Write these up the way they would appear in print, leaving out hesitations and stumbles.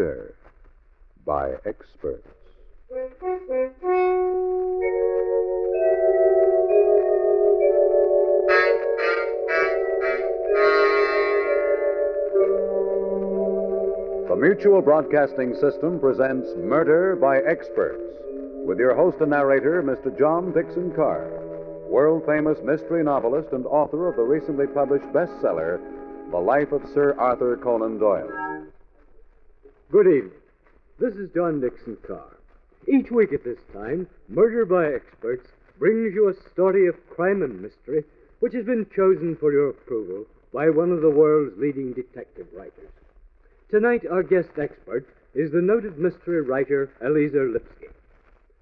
Murder by Experts. The Mutual Broadcasting System presents Murder by Experts with your host and narrator, Mr. John Dixon Carr, world-famous mystery novelist and author of the recently published bestseller, The Life of Sir Arthur Conan Doyle. Good evening. This is John Dixon Carr. Each week at this time, Murder by Experts brings you a story of crime and mystery which has been chosen for your approval by one of the world's leading detective writers. Tonight, our guest expert is the noted mystery writer Eliezer Lipsky.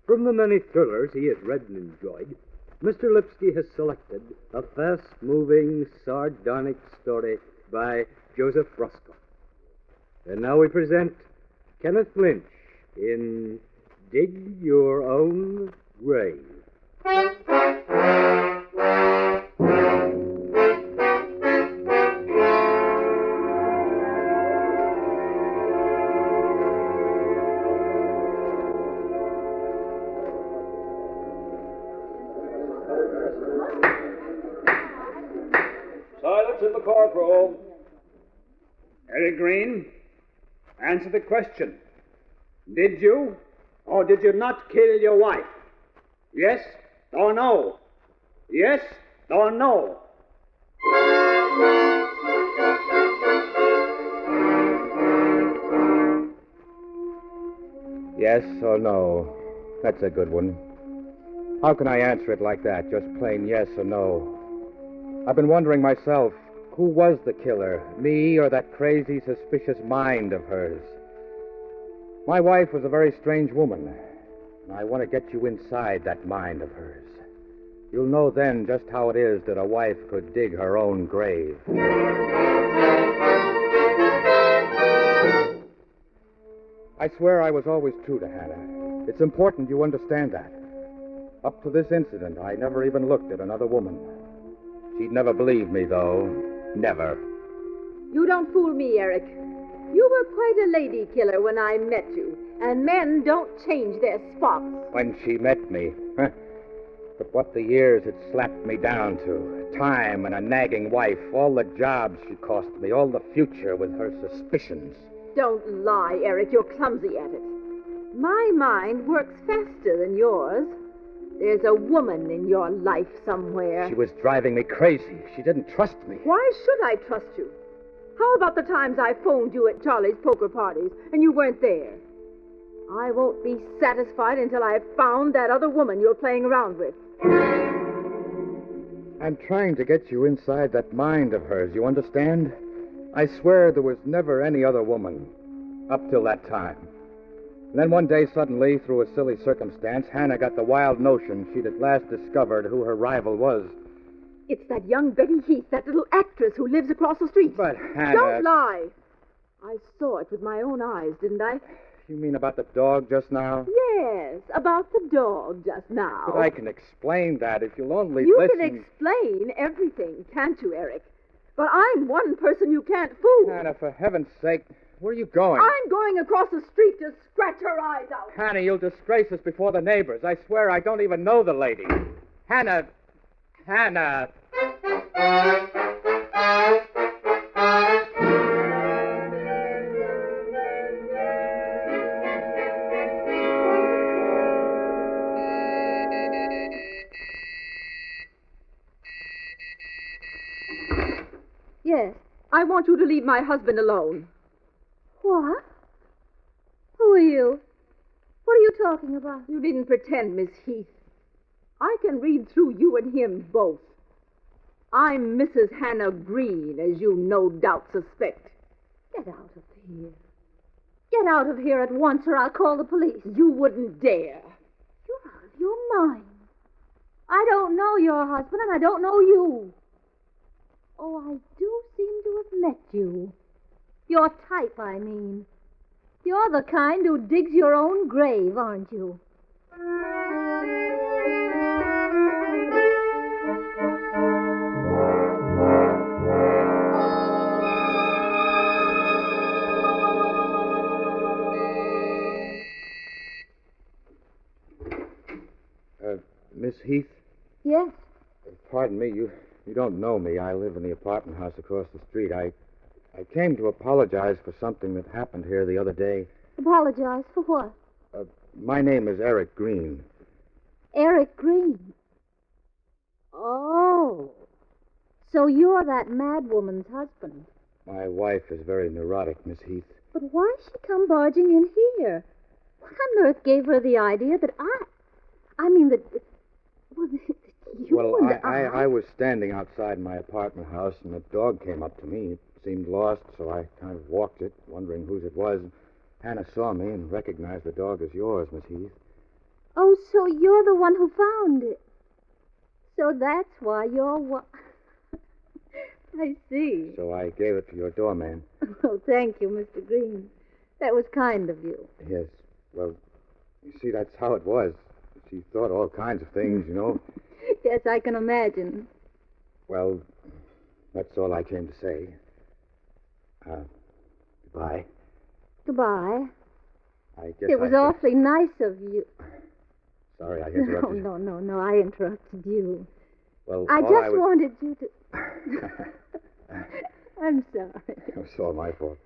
From the many thrillers he has read and enjoyed, Mr. Lipsky has selected a fast-moving, sardonic story by Joseph Roscoe. And now we present Kenneth Lynch in Dig Your Own Grave. Silence in the courtroom. Eric Green, answer the question. Did you or did you not kill your wife? Yes or no? Yes or no? Yes or no? That's a good one. How can I answer it like that? Just plain yes or no. I've been wondering myself, who was the killer? Me or that crazy, suspicious mind of hers? My wife was a very strange woman. And I want to get you inside that mind of hers. You'll know then just how it is that a wife could dig her own grave. I swear I was always true to Hannah. It's important you understand that. Up to this incident, I never even looked at another woman. She'd never believe me, though. Never. You don't fool me, Eric. You were quite a lady killer when I met you, and men don't change their spots. When she met me. But what the years had slapped me down to. Time and a nagging wife, all the jobs she cost me, all the future with her suspicions. Don't lie, Eric. You're clumsy at it. My mind works faster than yours. There's a woman in your life somewhere. She was driving me crazy. She didn't trust me. Why should I trust you? How about the times I phoned you at Charlie's poker parties and you weren't there? I won't be satisfied until I've found that other woman you're playing around with. I'm trying to get you inside that mind of hers, you understand? I swear there was never any other woman up till that time. And then one day, suddenly, through a silly circumstance, Hannah got the wild notion she'd at last discovered who her rival was. It's that young Betty Heath, that little actress who lives across the street. But Hannah... Don't lie. I saw it with my own eyes, didn't I? You mean about the dog just now? Yes, about the dog just now. But I can explain that if you'll only you listen. You can explain everything, can't you, Eric? But I'm one person you can't fool. Hannah, for heaven's sake, where are you going? I'm going across the street to scratch her eyes out. Hannah, you'll disgrace us before the neighbors. I swear I don't even know the lady. Hannah. Hannah. Yes, I want you to leave my husband alone. What? Who are you? What are you talking about? You needn't pretend, Miss Heath. I can read through you and him both. I'm Mrs. Hannah Green, as you no doubt suspect. Get out of here. Get out of here at once, or I'll call the police. You wouldn't dare. You're out of your mind. I don't know your husband, and I don't know you. Oh, I do seem to have met you. Your type, I mean. You're the kind who digs your own grave, aren't you? Miss Heath? Yes. Pardon me, you don't know me. I live in the apartment house across the street. I came to apologize for something that happened here the other day. Apologize for what? My name is Eric Green. Eric Green. Oh. So you're that mad woman's husband. My wife is very neurotic, Miss Heath. But why she come barging in here? What on earth gave her the idea that well, you Well, and I was standing outside my apartment house, and a dog came up to me. It seemed lost, so I kind of walked it, wondering whose it was. Hannah saw me and recognized the dog as yours, Miss Heath. Oh, so you're the one who found it. So that's why you're I see. So I gave it to your doorman. Oh, thank you, Mr. Green. That was kind of you. Yes. Well, you see, that's how it was. She thought all kinds of things, you know. Yes, I can imagine. Well, that's all I came to say. Goodbye. Goodbye. I guess It was awfully nice of you. Sorry, I interrupted you. No, I interrupted you. Well, I just wanted you to... I'm sorry. It was all my fault.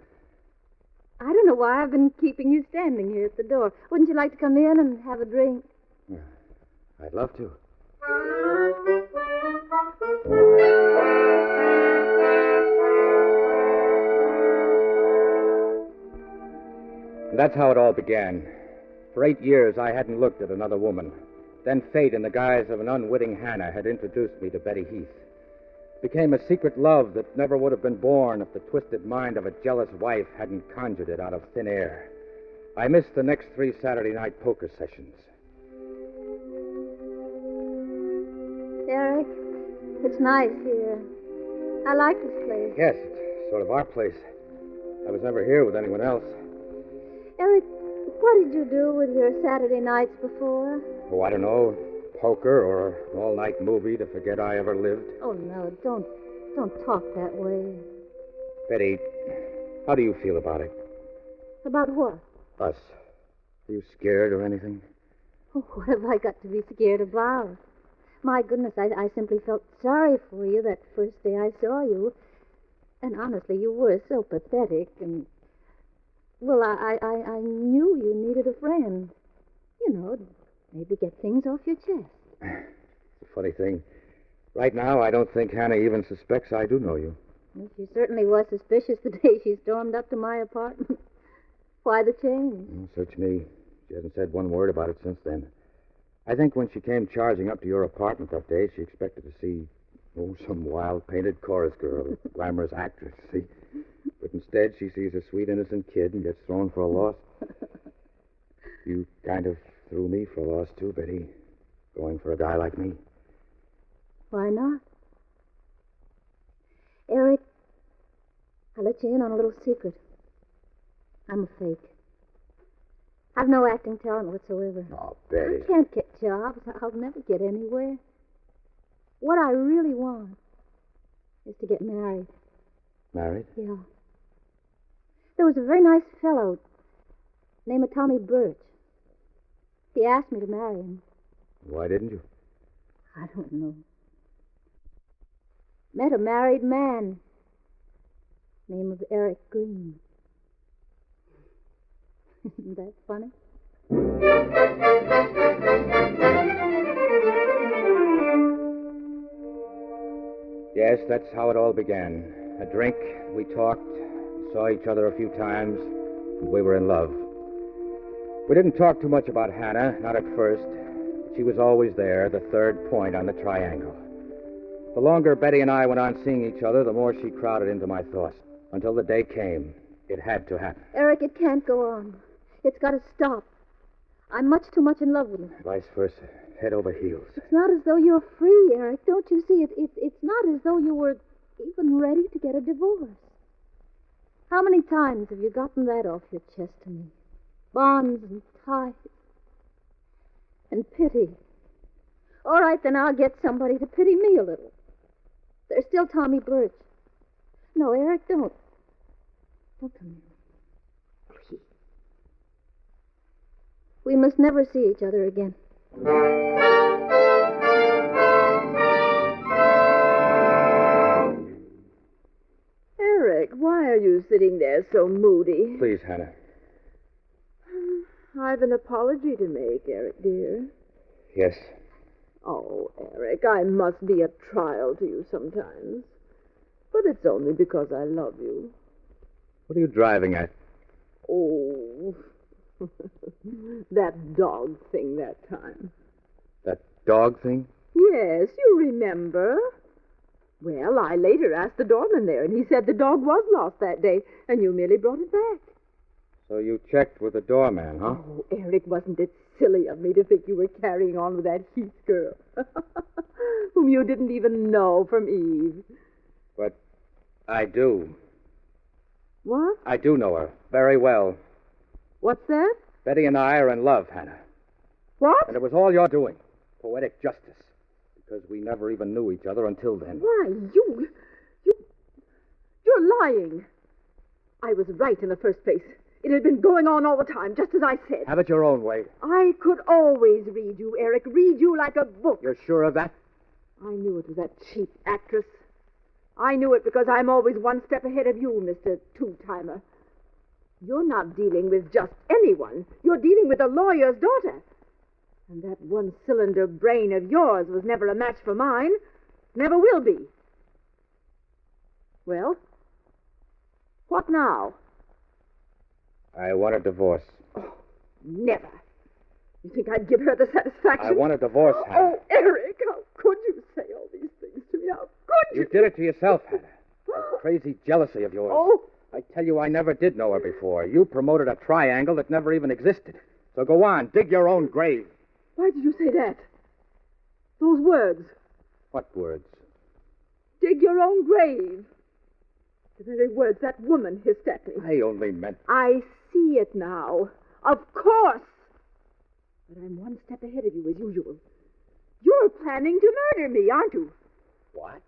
I don't know why I've been keeping you standing here at the door. Wouldn't you like to come in and have a drink? I'd love to. And that's how it all began. For 8 years, I hadn't looked at another woman. Then fate, in the guise of an unwitting Hannah, had introduced me to Betty Heath. It became a secret love that never would have been born if the twisted mind of a jealous wife hadn't conjured it out of thin air. I missed the next 3 Saturday night poker sessions. Eric, it's nice here. I like this place. Yes, it's sort of our place. I was never here with anyone else. Eric, what did you do with your Saturday nights before? Oh, I don't know. Poker or an all-night movie to forget I ever lived. Oh, no, don't talk that way. Betty, how do you feel about it? About what? Us. Are you scared or anything? Oh, what have I got to be scared about? My goodness, I simply felt sorry for you that first day I saw you. And honestly, you were so pathetic and... Well, I knew you needed a friend. You know, maybe get things off your chest. It's a funny thing. Right now, I don't think Hannah even suspects I do know you. Well, she certainly was suspicious the day she stormed up to my apartment. Why the change? Oh, search me. She hasn't said one word about it since then. I think when she came charging up to your apartment that day, she expected to see, some wild painted chorus girl, a glamorous actress, see? But instead, she sees a sweet, innocent kid and gets thrown for a loss. You kind of threw me for a loss, too, Betty. Going for a guy like me. Why not? Eric, I'll let you in on a little secret. I'm a fake. I've no acting talent whatsoever. Oh, Betty. I can't get jobs. I'll never get anywhere. What I really want is to get married. Married? Yeah. There was a very nice fellow named Tommy Birch. He asked me to marry him. Why didn't you? I don't know. Met a married man. Name of Eric Green. Isn't that funny? Yes, that's how it all began. A drink, we talked, saw each other a few times, and we were in love. We didn't talk too much about Hannah, not at first. She was always there, the third point on the triangle. The longer Betty and I went on seeing each other, the more she crowded into my thoughts. Until the day came. It had to happen. Eric, it can't go on. It's got to stop. I'm much too much in love with you. Vice versa. Head over heels. It's not as though you're free, Eric. Don't you see? It's not as though you were even ready to get a divorce. How many times have you gotten that off your chest to me? Bonds and ties and pity. All right, then I'll get somebody to pity me a little. There's still Tommy Birch. No, Eric, don't. Don't come here. Please. We must never see each other again. you sitting there so moody? Please, Hannah. I've an apology to make, Eric, dear. Yes. Oh, Eric, I must be a trial to you sometimes. But it's only because I love you. What are you driving at? Oh, that dog thing that time. That dog thing? Yes, you remember. Well, I later asked the doorman there, and he said the dog was lost that day, and you merely brought it back. So you checked with the doorman, huh? Oh, Eric, wasn't it silly of me to think you were carrying on with that Heath girl, whom you didn't even know from Eve? But I do. What? I do know her very well. What's that? Betty and I are in love, Hannah. What? And it was all your doing. Poetic justice. Because we never even knew each other until then. Why, you're lying. I was right in the first place. It had been going on all the time, just as I said. Have it your own way. I could always read you, Eric. Read you like a book. You're sure of that? I knew it was that cheap actress. I knew it because I'm always one step ahead of you, Mr. Two-Timer. You're not dealing with just anyone. You're dealing with a lawyer's daughter. And that one-cylinder brain of yours was never a match for mine. Never will be. Well, what now? I want a divorce. Oh, never. You think I'd give her the satisfaction? I want a divorce, Hannah. Oh, Eric, how could you say all these things to me? How could you? You did it to yourself, Hannah. That crazy jealousy of yours. Oh. I tell you, I never did know her before. You promoted a triangle that never even existed. So go on, dig your own grave. Why did you say that? Those words. What words? Dig your own grave. The very words that woman hissed at me. I only meant... I see it now. Of course. But I'm one step ahead of you, as usual. You're planning to murder me, aren't you? What?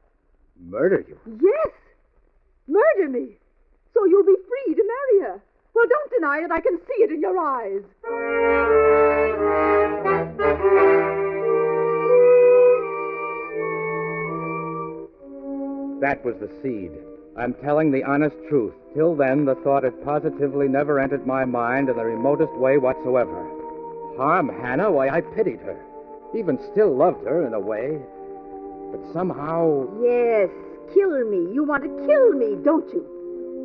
Murder you? Yes. Murder me. So you'll be free to marry her. Well, don't deny it. I can see it in your eyes. That was the seed. I'm telling the honest truth. Till then, the thought had positively never entered my mind in the remotest way whatsoever. Harm Hannah? Why, I pitied her. Even still loved her in a way. But somehow... Yes, kill me. You want to kill me, don't you?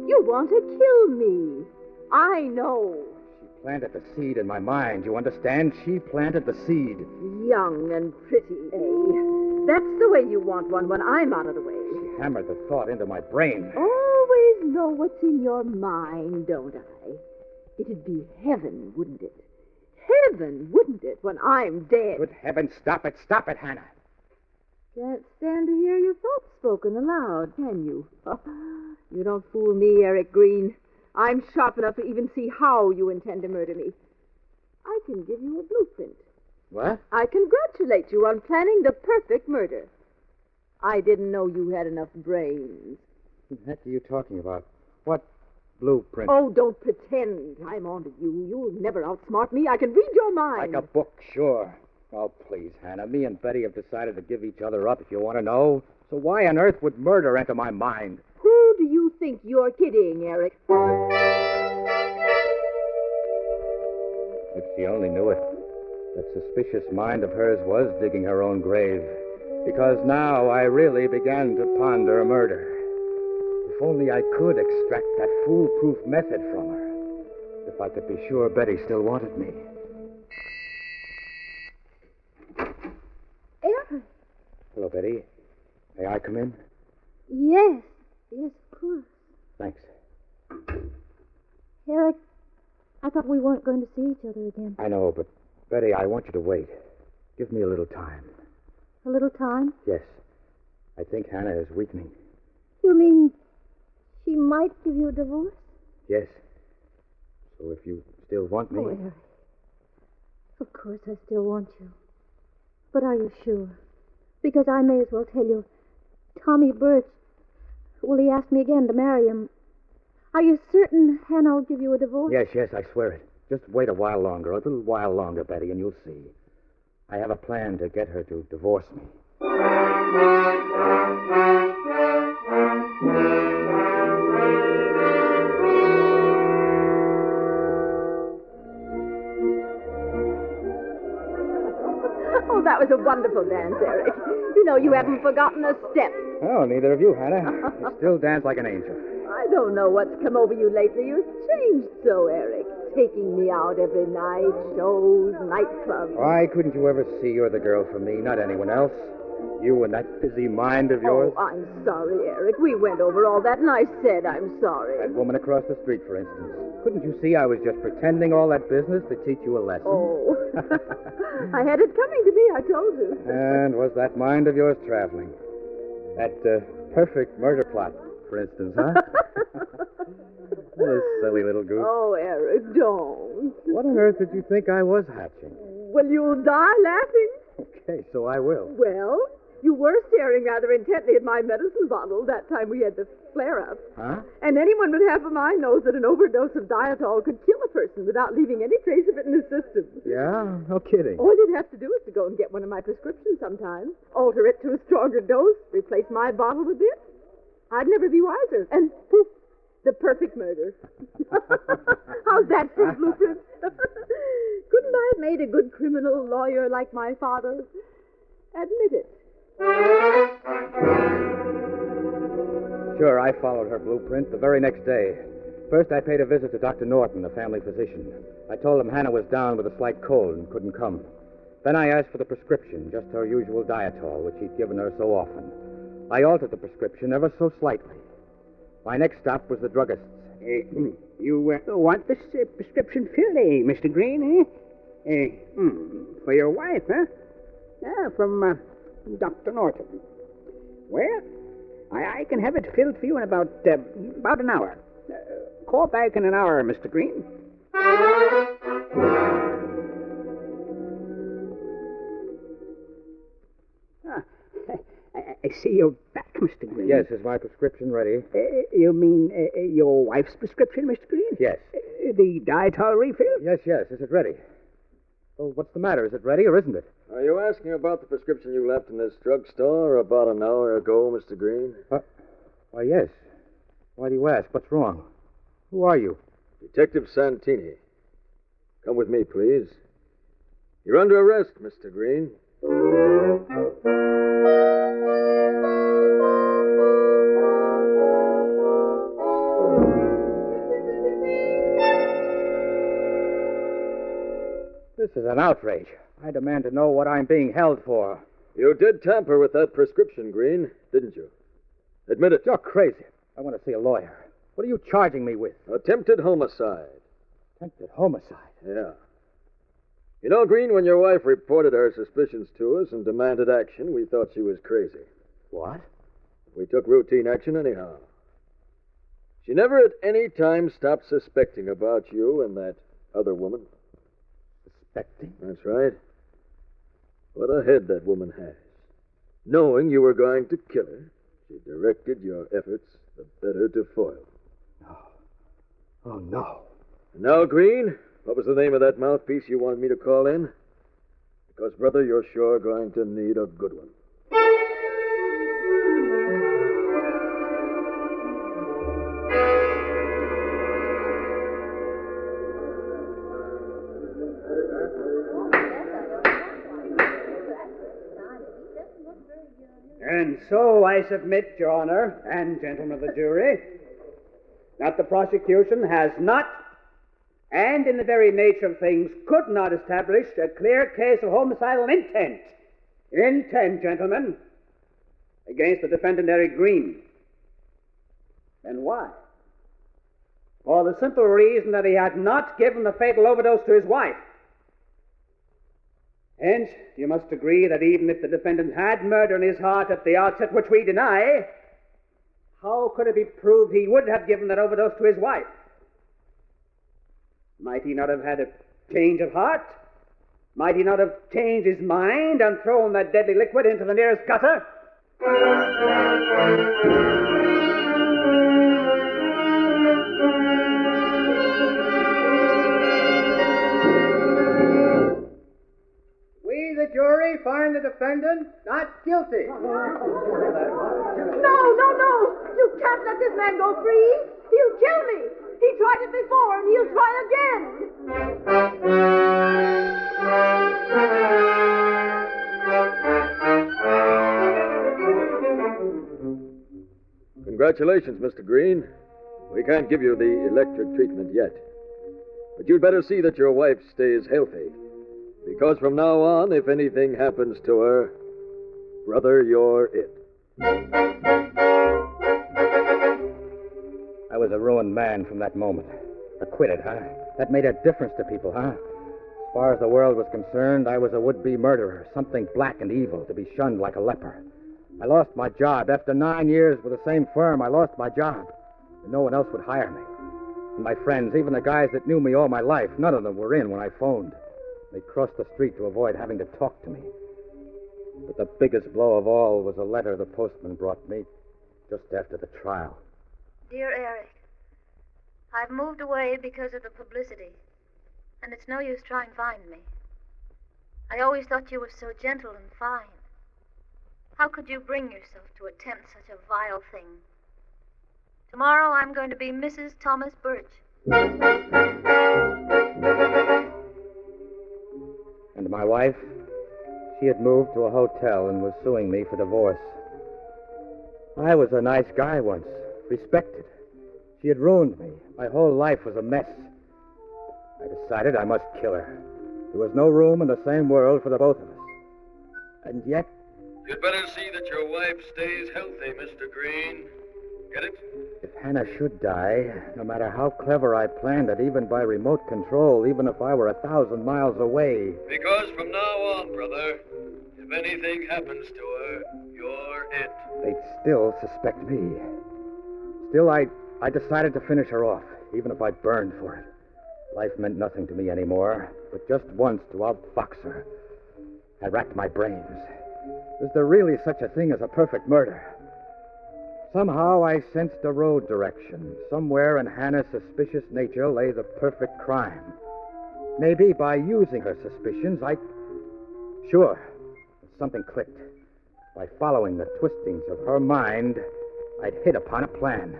You want to kill me. I know. She planted the seed in my mind. You understand? She planted the seed. Young and pretty, eh? That's the way you want one when I'm out of the way. She hammered the thought into my brain. Always know what's in your mind, don't I? It'd be heaven, wouldn't it? Heaven, wouldn't it, when I'm dead? Good heavens, stop it, Hannah. Can't stand to hear your thoughts spoken aloud, can you? You don't fool me, Eric Green. I'm sharp enough to even see how you intend to murder me. I can give you a blueprint. What? I congratulate you on planning the perfect murder. I didn't know you had enough brains. What the heck are you talking about? What blueprint? Oh, don't pretend I'm on to you. You'll never outsmart me. I can read your mind. Like a book, sure. Oh, please, Hannah. Me and Betty have decided to give each other up, if you want to know. So why on earth would murder enter my mind? Who do you think you're kidding, Eric? If she only knew it. That suspicious mind of hers was digging her own grave. Because now I really began to ponder murder. If only I could extract that foolproof method from her. If I could be sure Betty still wanted me. Eric. Hello, Betty. May I come in? Yes, of course. Thanks. Eric, I thought we weren't going to see each other again. I know, but Betty, I want you to wait. Give me a little time. A little time? Yes. I think Hannah is weakening. You mean she might give you a divorce? Yes. So if you still want me... Oh, Eric. Of course I still want you. But are you sure? Because I may as well tell you, Tommy Birch, well, he asked me again to marry him. Are you certain Hannah will give you a divorce? Yes, I swear it. Just wait a while longer, a little while longer, Betty, and you'll see. I have a plan to get her to divorce me. that was a wonderful dance, Eric. You know, you haven't forgotten a step. Oh, neither of you, Hannah. You still dance like an angel. I don't know what's come over you lately. You've changed so, Eric. Taking me out every night, shows, nightclubs. Why couldn't you ever see you're the girl for me, not anyone else? You and that busy mind of yours. Oh, I'm sorry, Eric. We went over all that, and I said I'm sorry. That woman across the street, for instance. Couldn't you see I was just pretending all that business to teach you a lesson? Oh. I had it coming to me, I told you. And was that mind of yours traveling? That perfect murder plot, for instance, huh? This silly little goose. Oh, Eric, don't. What on earth did you think I was hatching? Well, you'll die laughing. Okay, so I will. Well, you were staring rather intently at my medicine bottle that time we had the flare-up. Huh? And anyone with half a mind knows that an overdose of dietol could kill a person without leaving any trace of it in his system. Yeah? No kidding. All you'd have to do is to go and get one of my prescriptions sometime, alter it to a stronger dose, replace my bottle with this. I'd never be wiser. And poof, the perfect murder. How's that for a blueprint? Couldn't I have made a good criminal lawyer like my father? Admit it. Sure, I followed her blueprint the very next day. First, I paid a visit to Dr. Norton, the family physician. I told him Hannah was down with a slight cold and couldn't come. Then I asked for the prescription, just her usual dietol, which he'd given her so often. I altered the prescription ever so slightly. My next stop was the druggist's. You want this prescription filled, Mr. Green, for your wife, huh? Yeah, from Dr. Norton. Well, I can have it filled for you in about an hour. Call back in an hour, Mr. Green. I see you're back, Mr. Green. Yes, is my prescription ready? You mean your wife's prescription, Mr. Green? Yes. The dietol refill? Yes. Is it ready? Oh, what's the matter? Is it ready or isn't it? Are you asking about the prescription you left in this drugstore about an hour ago, Mr. Green? Why, yes. Why do you ask? What's wrong? Who are you? Detective Santini. Come with me, please. You're under arrest, Mr. Green. This is an outrage. I demand to know what I'm being held for. You did tamper with that prescription, Green, didn't you? Admit it. You're crazy. I want to see a lawyer. What are you charging me with? Attempted homicide. Attempted homicide? Yeah. You know, Green, when your wife reported her suspicions to us and demanded action, we thought she was crazy. What? We took routine action anyhow. She never at any time stopped suspecting about you and that other woman. Suspecting? That's right. What a head that woman has. Knowing you were going to kill her, she directed your efforts the better to foil. No. Oh, no. And now, Green, what was the name of that mouthpiece you wanted me to call in? Because, brother, you're sure going to need a good one. And so I submit, Your Honor, and gentlemen of the jury, that the prosecution has not, and in the very nature of things could not establish a clear case of homicidal intent. Intent, gentlemen, against the defendant Eric Green. And why? For the simple reason that he had not given the fatal overdose to his wife. Hence, you must agree that even if the defendant had murder in his heart at the outset, which we deny, how could it be proved he would have given that overdose to his wife? Might he not have had a change of heart? Might he not have changed his mind and thrown that deadly liquid into the nearest gutter? We, the jury, find the defendant not guilty. No. You can't let this man go free. He'll kill me. He tried it before, and he'll try again. Congratulations, Mr. Green. We can't give you the electric treatment yet. But you'd better see that your wife stays healthy. Because from now on, if anything happens to her, brother, you're it. I was a ruined man from that moment. Acquitted, huh? That made a difference to people, huh? As far as the world was concerned, I was a would-be murderer, something black and evil to be shunned like a leper. I lost my job. After 9 years with the same firm, I lost my job. And no one else would hire me. And my friends, even the guys that knew me all my life, none of them were in when I phoned. They crossed the street to avoid having to talk to me. But the biggest blow of all was a letter the postman brought me just after the trial. Dear Eric, I've moved away because of the publicity, and it's no use trying to find me. I always thought you were so gentle and fine. How could you bring yourself to attempt such a vile thing? Tomorrow I'm going to be Mrs. Thomas Birch. And my wife, she had moved to a hotel and was suing me for divorce. I was a nice guy once, respected. She had ruined me. My whole life was a mess. I decided I must kill her. There was no room in the same world for the both of us. And yet... You'd better see that your wife stays healthy, Mr. Green. Get it? If Hannah should die, no matter how clever I planned it, even by remote control, even if I were 1,000 miles away... Because from now on, brother, if anything happens to her, you're it. They'd still suspect me. Still, I decided to finish her off, even if I burned for it. Life meant nothing to me anymore, but just once to outfox her. I racked my brains. Is there really such a thing as a perfect murder? Somehow I sensed a road direction. Somewhere in Hannah's suspicious nature lay the perfect crime. Maybe by using her suspicions, Sure, something clicked. By following the twistings of her mind, I'd hit upon a plan.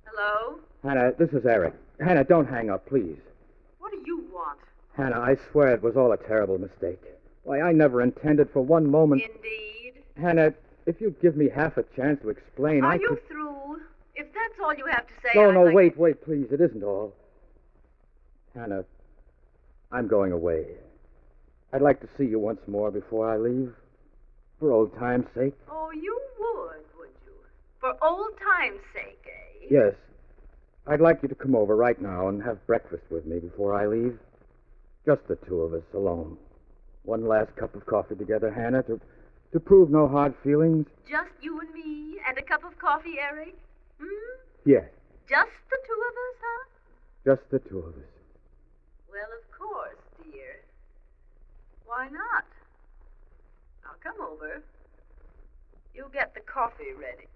Hello? Hannah, this is Eric. Hannah, don't hang up, please. What do you want? Hannah, I swear it was all a terrible mistake. Why, I never intended for one moment... Indeed. Hannah, if you'd give me half a chance to explain, Are I you could... through? If that's all you have to say, No, I'd like... wait, please. It isn't all. Hannah, I'm going away. I'd like to see you once more before I leave. For old time's sake. Oh, you would you? For old time's sake, eh? Yes. I'd like you to come over right now and have breakfast with me before I leave. Just the two of us alone. One last cup of coffee together, Hannah, to prove no hard feelings. Just you and me and a cup of coffee, Eric? Yes, Just the two of us, huh? just the two of us. Well, of course, dear. Why not? I'll come over. You get the coffee ready.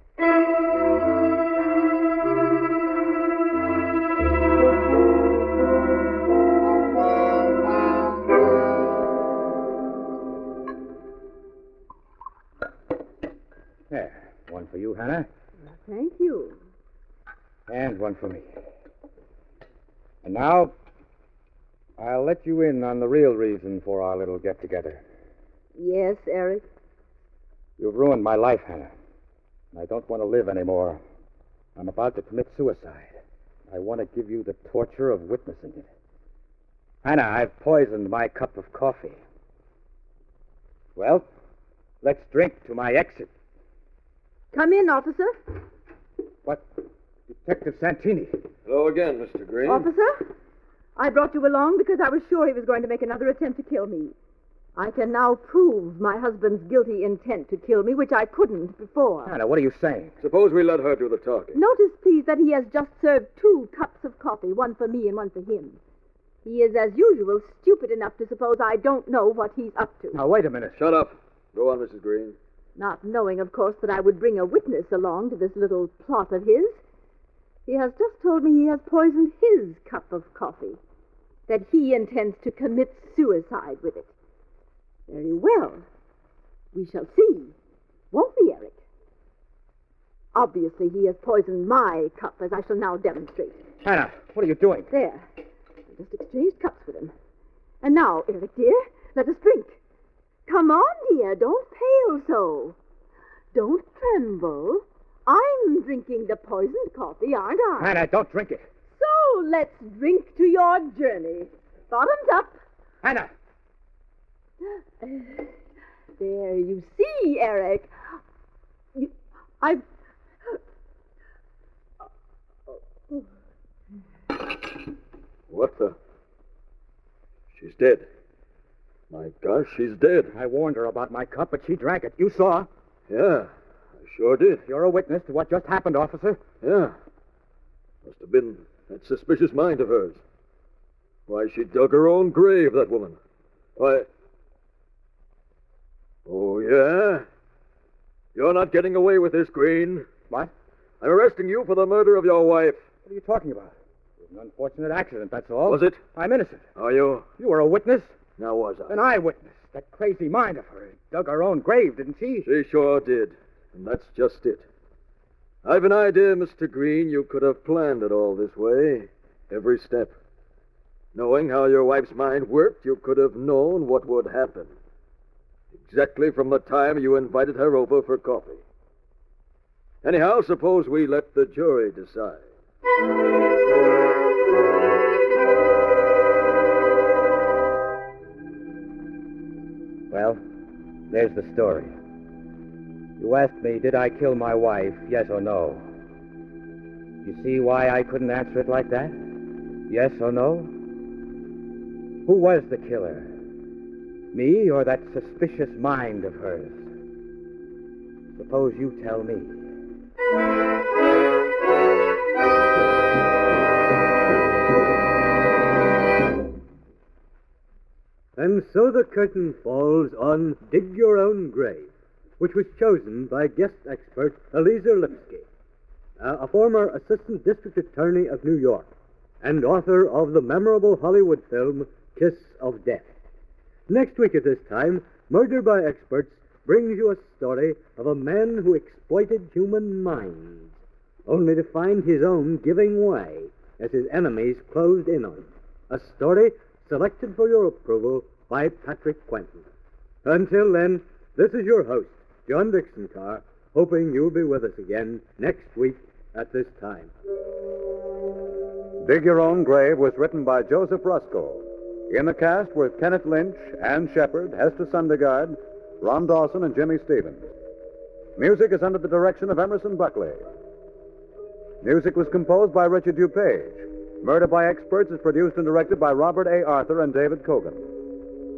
There, one for you, Hannah, Thank you. and one for me. And now, I'll let you in on the real reason for our little get-together. Yes, Eric? You've ruined my life, Hannah. And I don't want to live anymore. I'm about to commit suicide. I want to give you the torture of witnessing it. Hannah, I've poisoned my cup of coffee. Well, let's drink to my exit. Come in, officer. What? Detective Santini. Hello again, Mr. Green. Officer, I brought you along because I was sure he was going to make another attempt to kill me. I can now prove my husband's guilty intent to kill me, which I couldn't before. Hannah, what are you saying? Suppose we let her do the talking. Notice, please, that he has just served 2 cups of coffee, one for me and one for him. He is, as usual, stupid enough to suppose I don't know what he's up to. Now, wait a minute. Shut up. Go on, Mrs. Green. Not knowing, of course, that I would bring a witness along to this little plot of his. He has just told me he has poisoned his cup of coffee, that he intends to commit suicide with it. Very well. We shall see, won't we, Eric? Obviously, he has poisoned my cup, as I shall now demonstrate. Hannah, what are you doing? There. I just exchanged cups with him. And now, Eric, dear, let us drink. Come on, dear, don't pale so. Don't tremble. I'm drinking the poisoned coffee, aren't I? Hannah, don't drink it. So let's drink to your journey. Bottoms up. Hannah! There, you see, Eric. I've... What the? She's dead. My gosh, she's dead. I warned her about my cup, but she drank it. You saw. Yeah, I sure did. You're a witness to what just happened, officer. Yeah. Must have been that suspicious mind of hers. Why, she dug her own grave, that woman. Why... Oh, yeah? You're not getting away with this, Green. What? I'm arresting you for the murder of your wife. What are you talking about? It was an unfortunate accident, that's all. Was it? I'm innocent. Are you? You were a witness. Now was I? An eyewitness. That crazy mind of hers dug her own grave, didn't she? She sure did. And that's just it. I've an idea, Mr. Green, you could have planned it all this way. Every step. Knowing how your wife's mind worked, you could have known what would happen. Exactly from the time you invited her over for coffee. Anyhow, suppose we let the jury decide. Well, there's the story. You asked me, did I kill my wife, yes or no? You see why I couldn't answer it like that? Yes or no? Who was the killer? Me or that suspicious mind of hers? Suppose you tell me. And so the curtain falls on Dig Your Own Grave, which was chosen by guest expert Eliezer Lipsky, a former assistant district attorney of New York and author of the memorable Hollywood film Kiss of Death. Next week at this time, Murder by Experts brings you a story of a man who exploited human minds, only to find his own giving way as his enemies closed in on him. A story selected for your approval by Patrick Quentin. Until then, this is your host, John Dixon Carr, hoping you'll be with us again next week at this time. Dig Your Own Grave was written by Joseph Rusko. In the cast were Kenneth Lynch, Ann Shepard, Hester Sundergaard, Ron Dawson, and Jimmy Stevens. Music is under the direction of Emerson Buckley. Music was composed by Richard DuPage. Murder by Experts is produced and directed by Robert A. Arthur and David Kogan.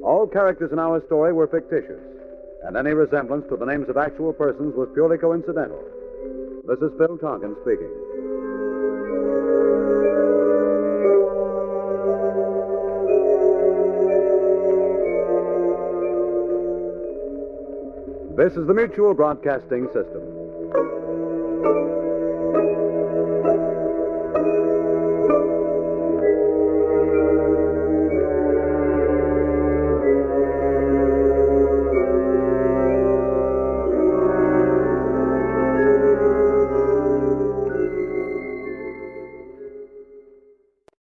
All characters in our story were fictitious, and any resemblance to the names of actual persons was purely coincidental. This is Phil Tonkin speaking. This is the Mutual Broadcasting System.